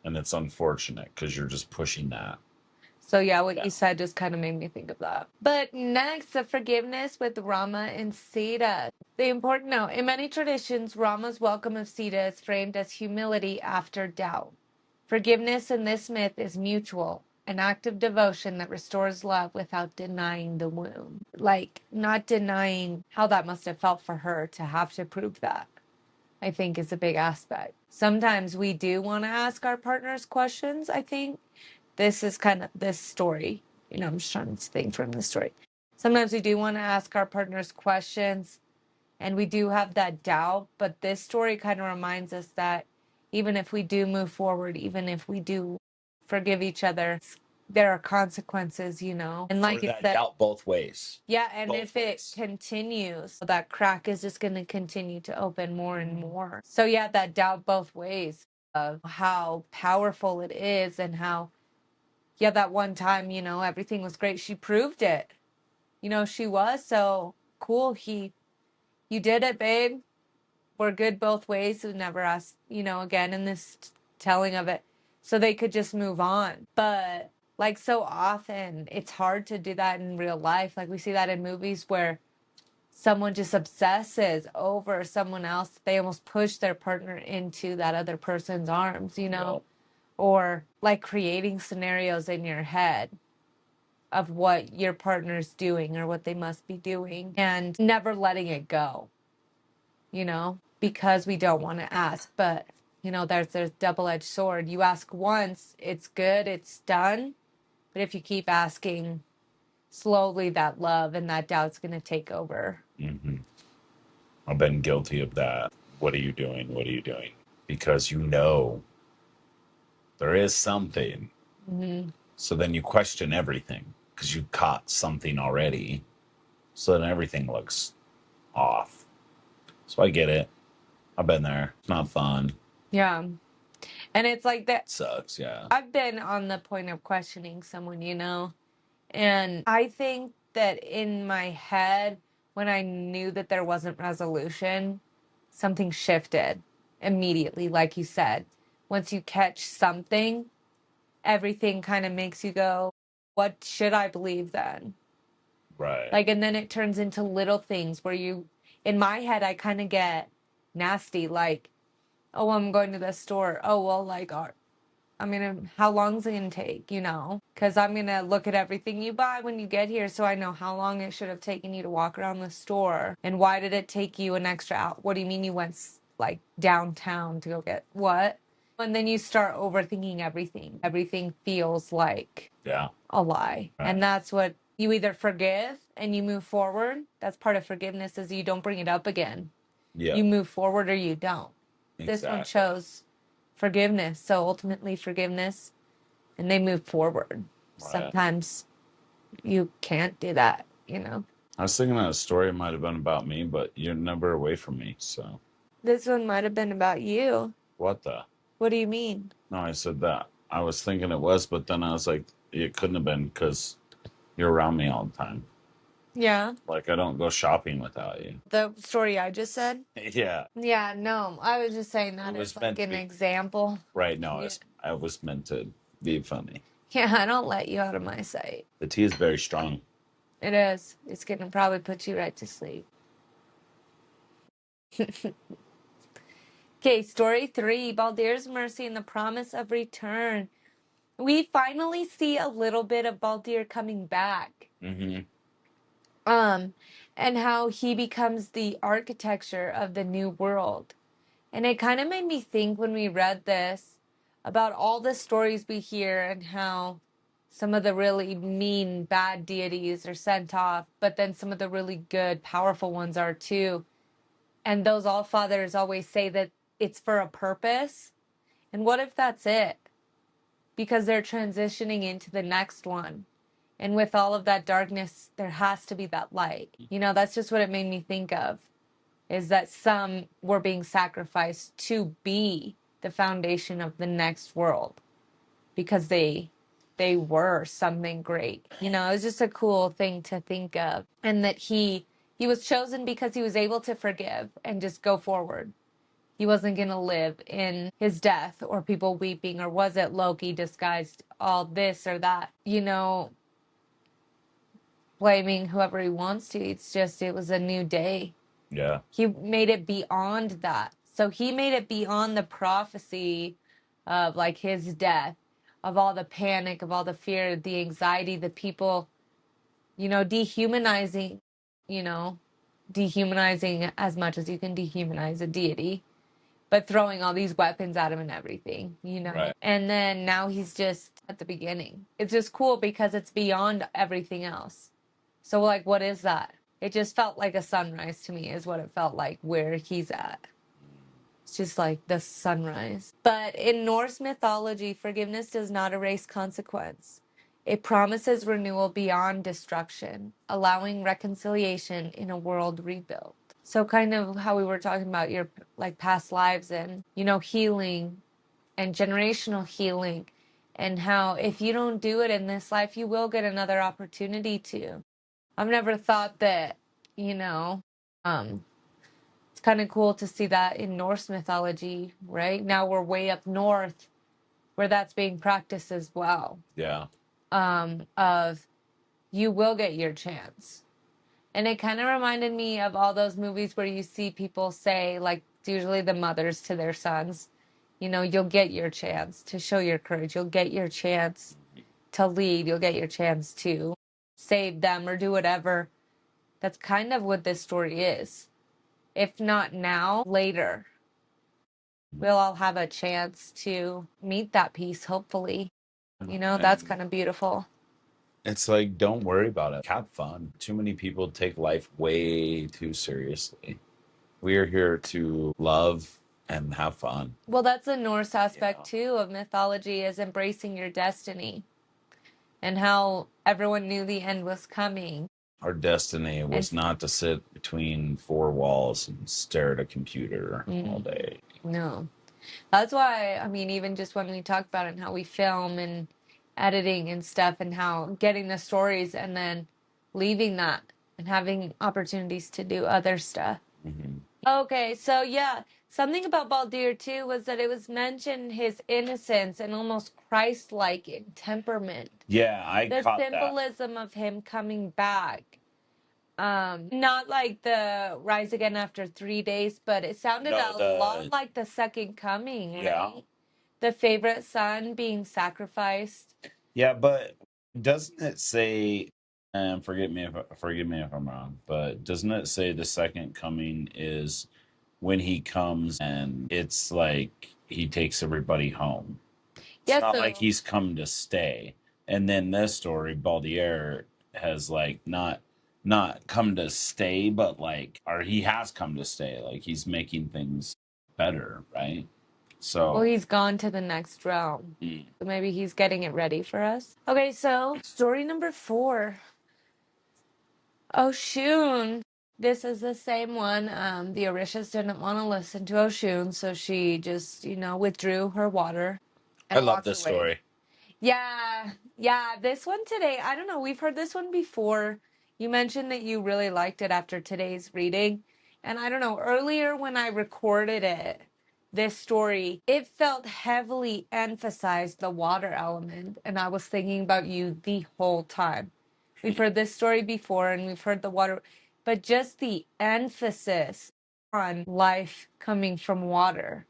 Speaker 1: And it's unfortunate because you're just pushing that.
Speaker 2: So yeah, what you said just kind of made me think of that. But next, the forgiveness with Rama and Sita. The important note, in many traditions, Rama's welcome of Sita is framed as humility after doubt. Forgiveness in this myth is mutual, an act of devotion that restores love without denying the wound. Like, not denying how that must have felt for her to have to prove that, I think is a big aspect. Sometimes we do want to ask our partners questions, I think. This is kind of this story. I'm just trying to think from the story. Sometimes we do want to ask our partners questions and we do have that doubt, but this story kind of reminds us that even if we do move forward, even if we do forgive each other, there are consequences, And like
Speaker 1: that doubt both ways.
Speaker 2: Yeah, and if it continues, that crack is just going to continue to open more and more. So yeah, that doubt both ways of how powerful it is and how, yeah, that one time, everything was great. She proved it. She was so cool. You did it, babe. We're good both ways. We never asked, again in this telling of it. So they could just move on. But like so often, it's hard to do that in real life. Like we see that in movies where someone just obsesses over someone else. They almost push their partner into that other person's arms,
Speaker 1: Yep.
Speaker 2: Or like creating scenarios in your head of what your partner's doing or what they must be doing and never letting it go, because we don't want to ask. But, there's double-edged sword. You ask once, it's good, it's done. But if you keep asking, slowly that love and that doubt's going to take over.
Speaker 1: I've been guilty of that. What are you doing? What are you doing? Because there is something. So then you question everything because you caught something already. So then everything looks off. So I get it. I've been there. It's not fun.
Speaker 2: Yeah. And it's like that
Speaker 1: sucks, yeah.
Speaker 2: I've been on the point of questioning someone, you know, and I think that in my head, when I knew that there wasn't resolution, something shifted immediately, like you said. Once you catch something, everything kind of makes you go, what should I believe then?
Speaker 1: Right.
Speaker 2: Like, and then it turns into little things where you, in my head, I kind of get nasty, like, oh, I'm going to the store. Oh, well, like, how long is it going to take, you know? Because I'm going to look at everything you buy when you get here so I know how long it should have taken you to walk around the store. And why did it take you an extra hour? What do you mean you went, like, downtown to go get what? And then you start overthinking everything. Everything feels like a lie. Right. And that's what you either forgive and you move forward. That's part of forgiveness, is you don't bring it up again. Yeah. You move forward or you don't. Exactly. This one chose forgiveness. So ultimately forgiveness, and they move forward. Right. Sometimes you can't do that, you know?
Speaker 1: I was thinking that a story might have been about me, but you're never away from me, so.
Speaker 2: This one might have been about you.
Speaker 1: What the?
Speaker 2: What do you mean?
Speaker 1: No, I said that. I was thinking it was, but then I was like, it couldn't have been because you're around me all the time.
Speaker 2: Yeah.
Speaker 1: Like, I don't go shopping without you.
Speaker 2: The story I just said?
Speaker 1: Yeah.
Speaker 2: Yeah, no. I was just saying that as like an example.
Speaker 1: Right, no, yeah. I was meant to be funny.
Speaker 2: Yeah, I don't let you out of my sight.
Speaker 1: The tea is very strong.
Speaker 2: It is. It's going to probably put you right to sleep. Okay, story 3, Baldir's mercy and the promise of return. We finally see a little bit of Baldir coming back. Mm-hmm. And how he becomes the architecture of the new world. And it kind of made me think when we read this about all the stories we hear and how some of the really mean, bad deities are sent off, but then some of the really good, powerful ones are too. And those allfathers always say that it's for a purpose. And what if that's it? Because they're transitioning into the next one. And with all of that darkness, there has to be that light. You know, that's just what it made me think of, is that some were being sacrificed to be the foundation of the next world because they were something great. You know, it was just a cool thing to think of. And that he was chosen because he was able to forgive and just go forward. He wasn't going to live in his death or people weeping, or was it Loki disguised all this or that, you know, blaming whoever he wants to. It's just, it was a new day. Yeah. He made it beyond that. So he made it beyond the prophecy of like his death, of all the panic, of all the fear, the anxiety, the people, you know, dehumanizing as much as you can dehumanize a deity, but throwing all these weapons at him and everything, you know? Right. And then now he's just at the beginning. It's just cool because it's beyond everything else. So, like, what is that? It just felt like a sunrise to me, is what it felt like where he's at. It's just like the sunrise. But in Norse mythology, forgiveness does not erase consequence. It promises renewal beyond destruction, allowing reconciliation in a world rebuilt. So kind of how we were talking about your like past lives and, you know, healing and generational healing, and how if you don't do it in this life, you will get another opportunity to. I've never thought that, you know, it's kind of cool to see that in Norse mythology, right? Now we're way up north where that's being practiced as well. Yeah. Of you will get your chance. And it kind of reminded me of all those movies where you see people say, like, usually the mothers to their sons, you know, you'll get your chance to show your courage. You'll get your chance to lead. You'll get your chance to save them or do whatever. That's kind of what this story is. If not now, later, we'll all have a chance to meet that peace, hopefully. You know, that's kind of beautiful.
Speaker 1: It's like, don't worry about it. Have fun. Too many people take life way too seriously. We are here to love and have fun.
Speaker 2: Well, that's a Norse aspect, too, of mythology, is embracing your destiny and how everyone knew the end was coming.
Speaker 1: Our destiny was not to sit between four walls and stare at a computer all day.
Speaker 2: No. That's why, I mean, even just when we talk about it and how we film and editing and stuff and how getting the stories and then leaving that and having opportunities to do other stuff.
Speaker 1: Mm-hmm.
Speaker 2: Okay, so yeah, something about Baldir too was that it was mentioned his innocence and almost Christ-like in temperament.
Speaker 1: Yeah, I
Speaker 2: The
Speaker 1: caught that.
Speaker 2: symbolism of him coming back. Not like the rise again after 3 days, but it sounded
Speaker 1: No,
Speaker 2: a lot like the second coming,
Speaker 1: yeah.
Speaker 2: right? The favorite son being sacrificed.
Speaker 1: Yeah, but doesn't it say? And forgive me if I'm wrong, but doesn't it say the second coming is when he comes and it's like he takes everybody home? It's
Speaker 2: Yeah,
Speaker 1: not like
Speaker 2: so
Speaker 1: he's come to stay. And then this story, Baldier has like not come to stay, but like, or he has come to stay. Like he's making things better, right?
Speaker 2: well,
Speaker 1: So
Speaker 2: he's gone to the next realm. So maybe he's getting it ready for us. Okay, so story number 4. Oshun. This is the same one. The Orishas didn't want to listen to Oshun, so she just, withdrew her water
Speaker 1: I
Speaker 2: and
Speaker 1: love
Speaker 2: walked
Speaker 1: this
Speaker 2: away.
Speaker 1: story.
Speaker 2: Yeah, this one today, I don't know, we've heard this one before. You mentioned that you really liked it after today's reading. And I don't know, earlier when I recorded it, this story, it felt heavily emphasized the water element. And I was thinking about you the whole time. We've heard this story before and we've heard the water, but just the emphasis on life coming from water.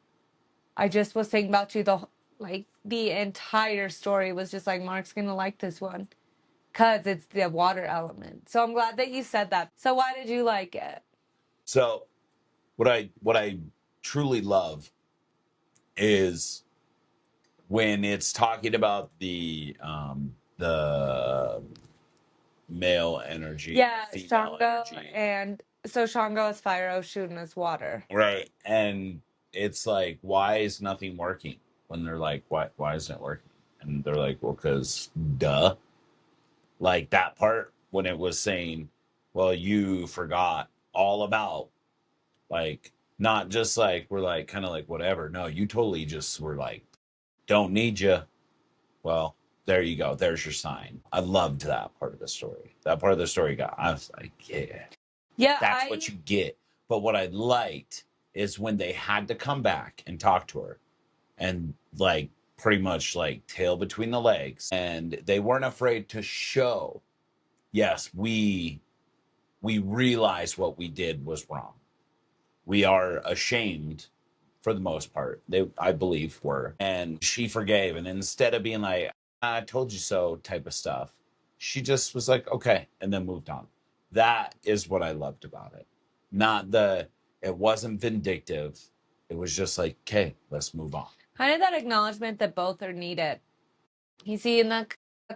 Speaker 2: I just was thinking about you the entire story was just like Mark's gonna like this one because it's the water element. So I'm glad that you said that. So why did you like it?
Speaker 1: So what I truly love is when it's talking about the male energy,
Speaker 2: Yeah,
Speaker 1: female
Speaker 2: Shango
Speaker 1: energy,
Speaker 2: and so Shango is fire, Oshun is water.
Speaker 1: right? And it's like, why is nothing working? When they're like, why isn't it working? And they're like, well, because duh. Like that part when it was saying, well, you forgot all about, like, not just like we're like kind of like whatever. No, you totally just were like, don't need you. Well, there you go. There's your sign. I loved that part of the story. That part of the story I was like, yeah, that's what you get. But what I liked is when they had to come back and talk to her and like pretty much like tail between the legs, and they weren't afraid to show, yes, we realize what we did was wrong. We are ashamed for the most part. They, I believe, were. And she forgave. And instead of being like, I told you so type of stuff, she just was like, okay, and then moved on. That is what I loved about it. Not it wasn't vindictive. It was just like, okay, let's move on.
Speaker 2: Kind of that acknowledgement that both are needed. You see in the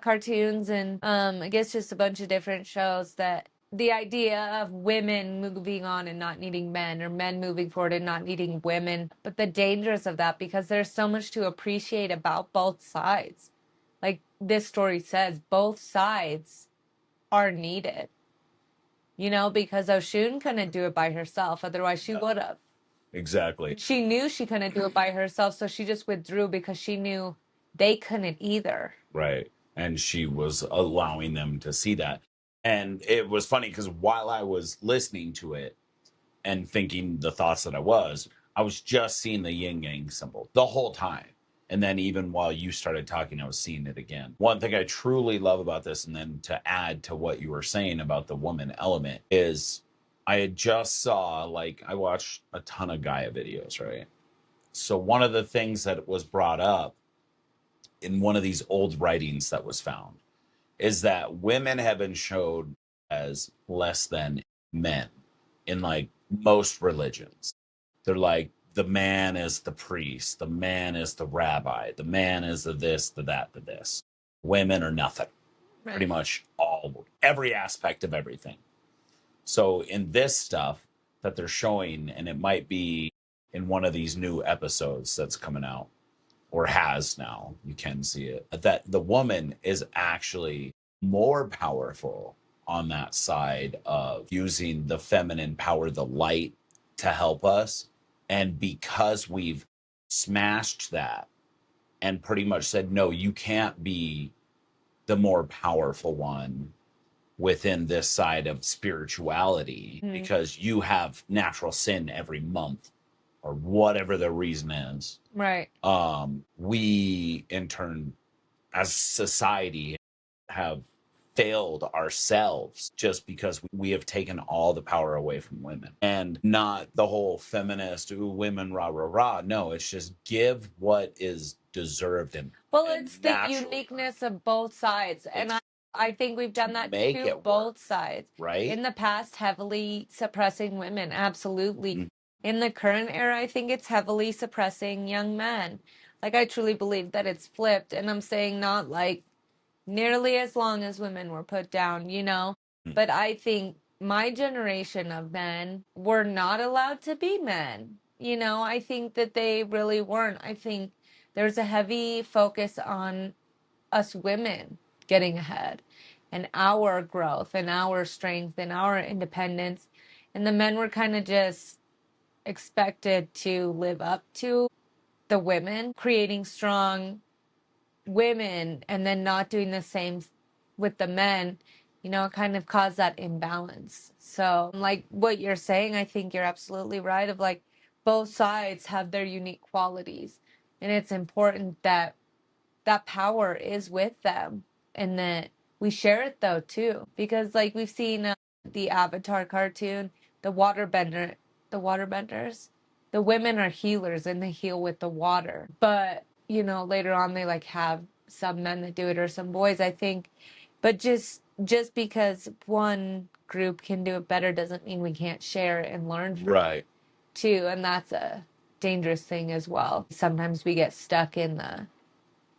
Speaker 2: cartoons and I guess just a bunch of different shows that the idea of women moving on and not needing men, or men moving forward and not needing women, but the dangers of that, because there's so much to appreciate about both sides. Like this story says, both sides are needed. Because Oshun couldn't do it by herself, otherwise she would have.
Speaker 1: Exactly.
Speaker 2: She knew she couldn't do it by herself, so she just withdrew because she knew they couldn't either.
Speaker 1: Right. And she was allowing them to see that. And it was funny because while I was listening to it and thinking the thoughts that I was just seeing the yin yang symbol the whole time. And then even while you started talking, I was seeing it again. One thing I truly love about this, and then to add to what you were saying about the woman element, is I had just saw, like, I watched a ton of Gaia videos, right? So one of the things that was brought up in one of these old writings that was found is that women have been showed as less than men in like most religions. They're like, the man is the priest, the man is the rabbi, the man is the this, the that, the this. Women are nothing. Right. Pretty much every aspect of everything. So in this stuff that they're showing, and it might be in one of these new episodes that's coming out, or has now, you can see it, that the woman is actually more powerful on that side of using the feminine power, the light, to help us. And because we've smashed that and pretty much said, no, you can't be the more powerful one within this side of spirituality because you have natural sin every month or whatever the reason is.
Speaker 2: Right.
Speaker 1: We in turn as society have failed ourselves just because we have taken all the power away from women, and not the whole feminist ooh, women rah rah rah. No, it's just give what is deserved and
Speaker 2: it's the uniqueness of both sides, and I think we've done that to both sides,
Speaker 1: right?
Speaker 2: In the past, heavily suppressing women, absolutely. In the current era, I think it's heavily suppressing young men. Like, I truly believe that it's flipped, and I'm saying not like nearly as long as women were put down, but I think my generation of men were not allowed to be men. I think that they really weren't. I think there's a heavy focus on us women getting ahead and our growth and our strength and our independence. And the men were kind of just expected to live up to the women, creating strong women and then not doing the same with the men, kind of caused that imbalance. So, like what you're saying, I think you're absolutely right of like both sides have their unique qualities. And it's important that that power is with them and that we share it though too, because like we've seen the Avatar cartoon, the waterbenders, the women are healers and they heal with the water, but later on they like have some men that do it or some boys, I think. But just because one group can do it better doesn't mean we can't share and learn from it too, and that's a dangerous thing as well. Sometimes we get stuck in the,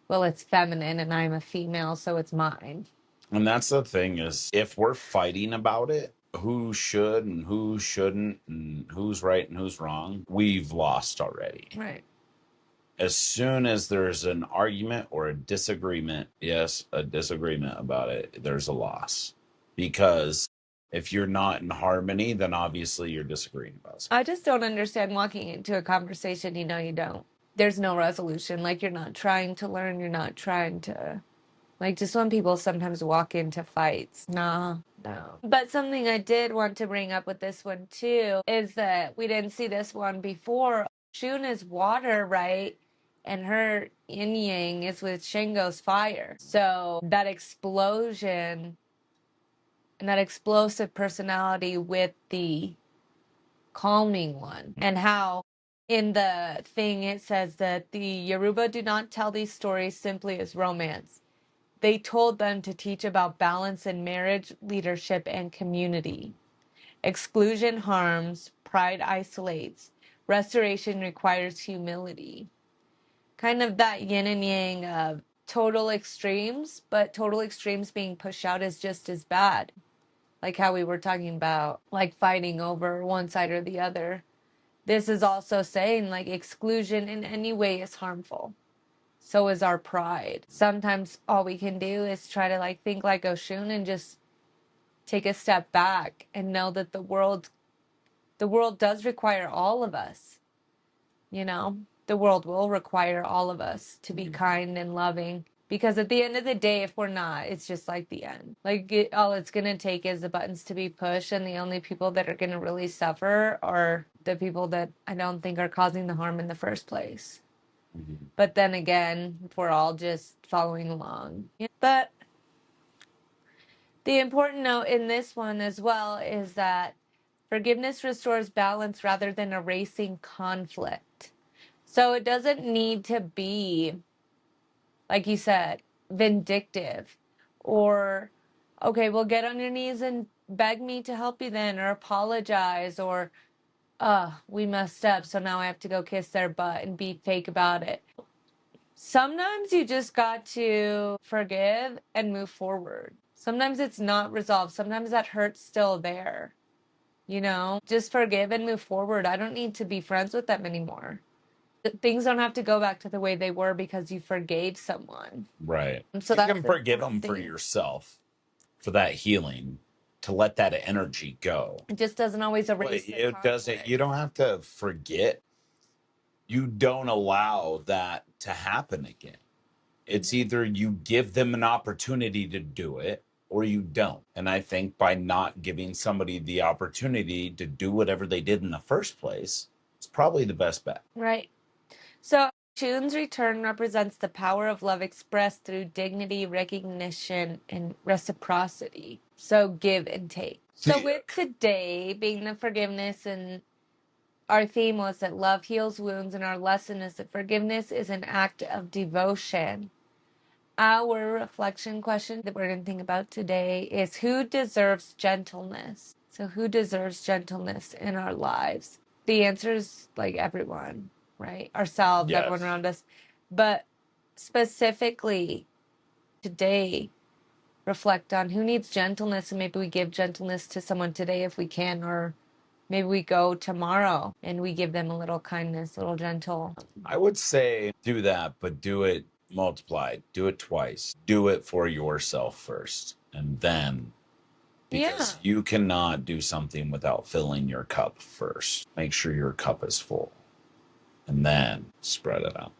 Speaker 2: well, it's feminine and I'm a female, so it's mine.
Speaker 1: And that's the thing is, if we're fighting about it, who should and who shouldn't and who's right and who's wrong, we've lost already.
Speaker 2: Right.
Speaker 1: As soon as there's an argument or a disagreement, yes, a disagreement about it, there's a loss. Because if you're not in harmony, then obviously you're disagreeing about something.
Speaker 2: I just don't understand walking into a conversation, you don't. There's no resolution. Like, you're not trying to learn. You're not trying to, like, just when people sometimes walk into fights. No. But something I did want to bring up with this one, too, is that we didn't see this one before. Shun is water, right? And her yin yang is with Shingo's fire. So that explosion and that explosive personality with the calming one, and how in the thing it says that the Yoruba do not tell these stories simply as romance. They told them to teach about balance in marriage, leadership, and community. Exclusion harms, pride isolates, restoration requires humility. Kind of that yin and yang of total extremes, but total extremes being pushed out is just as bad. Like how we were talking about, like fighting over one side or the other. This is also saying like exclusion in any way is harmful. So is our pride. Sometimes all we can do is try to like think like Oshun and just take a step back and know that the world does require all of us. The world will require all of us to be kind and loving, because at the end of the day, if we're not, it's just like the end. Like all it's going to take is the buttons to be pushed, and the only people that are going to really suffer are the people that I don't think are causing the harm in the first place. But then again, if we're all just following along. But the important note in this one as well is that forgiveness restores balance rather than erasing conflict. So it doesn't need to be, like you said, vindictive or, okay, well, get on your knees and beg me to help you then, or apologize, or, we messed up, so now I have to go kiss their butt and be fake about it. Sometimes you just got to forgive and move forward. Sometimes it's not resolved. Sometimes that hurt's still there. Just forgive and move forward. I don't need to be friends with them anymore. Things don't have to go back to the way they were because you forgave someone.
Speaker 1: Right.
Speaker 2: So
Speaker 1: you can forgive them for yourself, for that healing, to let that energy go.
Speaker 2: It just doesn't always erase
Speaker 1: it doesn't. You don't have to forget. you don't allow that to happen again. It's either you give them an opportunity to do it or you don't. And I think by not giving somebody the opportunity to do whatever they did in the first place, it's probably the best bet.
Speaker 2: Right. So June's return represents the power of love expressed through dignity, recognition, and reciprocity. So give and take. So with today being the forgiveness, and our theme was that love heals wounds, and our lesson is that forgiveness is an act of devotion. Our reflection question that we're going to think about today is, who deserves gentleness? So who deserves gentleness in our lives? The answer is like everyone, right? Ourselves,
Speaker 1: Yes.
Speaker 2: everyone around us. But specifically today, reflect on who needs gentleness, and maybe we give gentleness to someone today if we can, or maybe we go tomorrow and we give them a little kindness, a little gentle.
Speaker 1: I would say do that, but do it multiplied. Do it twice. Do it for yourself first. And then, because you cannot do something without filling your cup first. Make sure your cup is full. And then spread it out.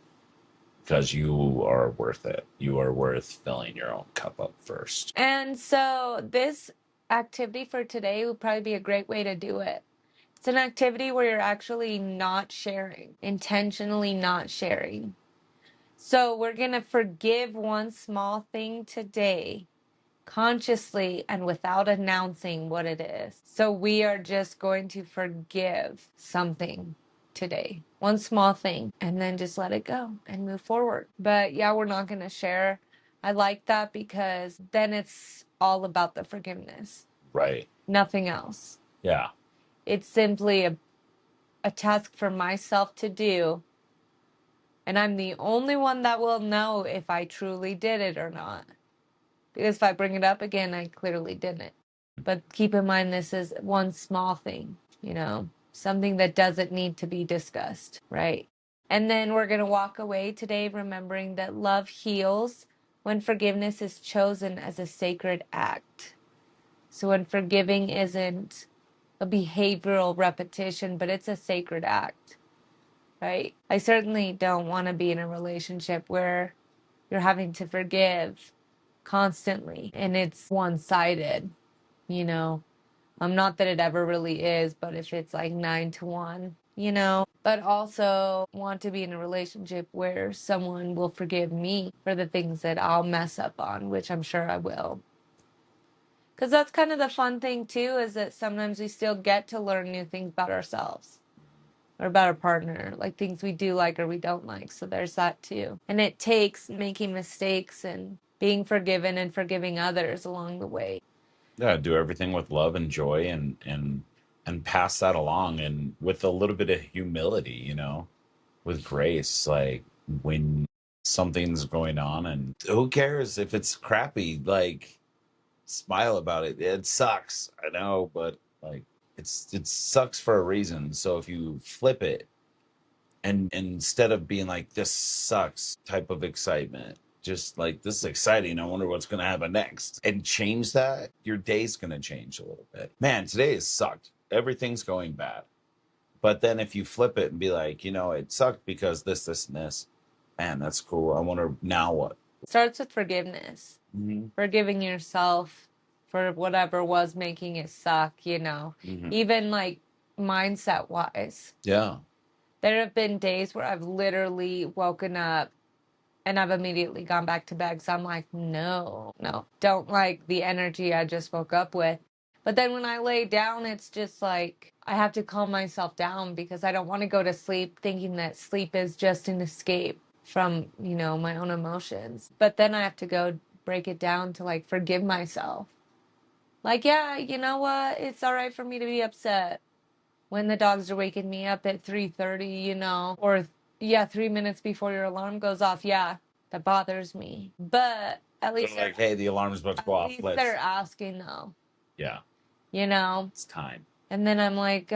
Speaker 1: Because you are worth it. You are worth filling your own cup up first.
Speaker 2: And so this activity for today would probably be a great way to do it. It's an activity where you're actually not sharing, intentionally not sharing. So we're going to forgive one small thing today, consciously and without announcing what it is. So we are just going to forgive something today, one small thing, and then just let it go and move forward. But yeah, we're not going to share. I like that because then it's all about the forgiveness.
Speaker 1: Right.
Speaker 2: Nothing else.
Speaker 1: Yeah.
Speaker 2: It's simply a task for myself to do. And I'm the only one that will know if I truly did it or not. Because if I bring it up again, I clearly didn't. But keep in mind, this is one small thing, something that doesn't need to be discussed, right? And then we're going to walk away today remembering that love heals when forgiveness is chosen as a sacred act. So when forgiving isn't a behavioral repetition, but it's a sacred act, right? I certainly don't want to be in a relationship where you're having to forgive constantly and it's one-sided, not that it ever really is, but if it's like 9-1, but also want to be in a relationship where someone will forgive me for the things that I'll mess up on, which I'm sure I will. Because that's kind of the fun thing too, is that sometimes we still get to learn new things about ourselves or about our partner, like things we do like or we don't like. So there's that too. And it takes making mistakes and being forgiven and forgiving others along the way.
Speaker 1: Yeah, do everything with love and joy and pass that along, and with a little bit of humility, with grace. Like when something's going on, and who cares if it's crappy, like smile about it. It sucks, I know, but like it sucks for a reason. So if you flip it, and instead of being like this sucks type of excitement, just like this is exciting, I wonder what's going to happen next, and change that, your day's going to change a little bit. Man, today has sucked, everything's going bad. But then if you flip it and be like, it sucked because this and this, man, that's cool. I wonder now what.
Speaker 2: Starts with forgiveness. Forgiving yourself for whatever was making it suck, even like mindset wise.
Speaker 1: Yeah.
Speaker 2: There have been days where I've literally woken up and I've immediately gone back to bed. So I'm like, no, don't like the energy I just woke up with. But then when I lay down, it's just like I have to calm myself down because I don't want to go to sleep thinking that sleep is just an escape from, my own emotions. But then I have to go break it down to like forgive myself. Like, yeah, you know what? It's all right for me to be upset when the dogs are waking me up at 3:30, or 3 minutes before your alarm goes off. Yeah, that bothers me. But at least
Speaker 1: like, hey, the alarm's about to go off.
Speaker 2: they're asking though.
Speaker 1: Yeah.
Speaker 2: It's
Speaker 1: time.
Speaker 2: And then I'm like,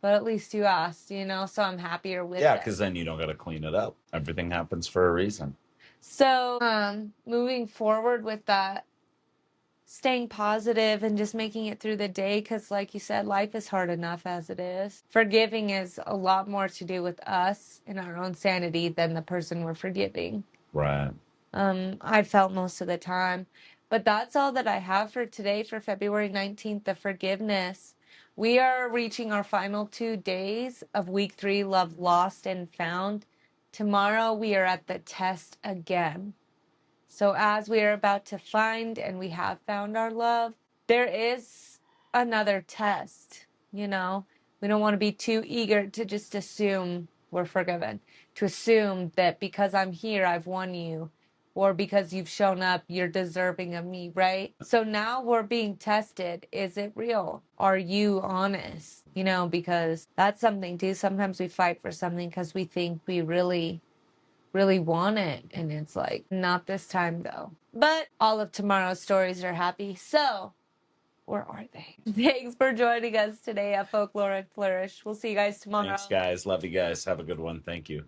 Speaker 2: but at least you asked, so I'm happier with it.
Speaker 1: Yeah, because then you don't got to clean it up. Everything happens for a reason.
Speaker 2: So, moving forward with that, staying positive and just making it through the day, because like you said, life is hard enough as it is. Forgiving is a lot more to do with us and our own sanity than the person we're forgiving.
Speaker 1: Right.
Speaker 2: I felt most of the time. But that's all that I have for today, for February 19th, the forgiveness. We are reaching our final 2 days of week 3, Love Lost and Found. Tomorrow we are at the test again. So as we are about to find and we have found our love, there is another test, you know? We don't want to be too eager to just assume we're forgiven, to assume that because I'm here, I've won you, or because you've shown up, you're deserving of me, right? So now we're being tested. Is it real? Are you honest? You know, because that's something too. Sometimes we fight for something because we think we really want it, and it's like, not this time though. But all of tomorrow's stories are happy, so where are they? Thanks for joining us today at Folklore and Flourish. We'll see you guys tomorrow.
Speaker 1: Thanks, guys. Love you guys. Have a good one. Thank you.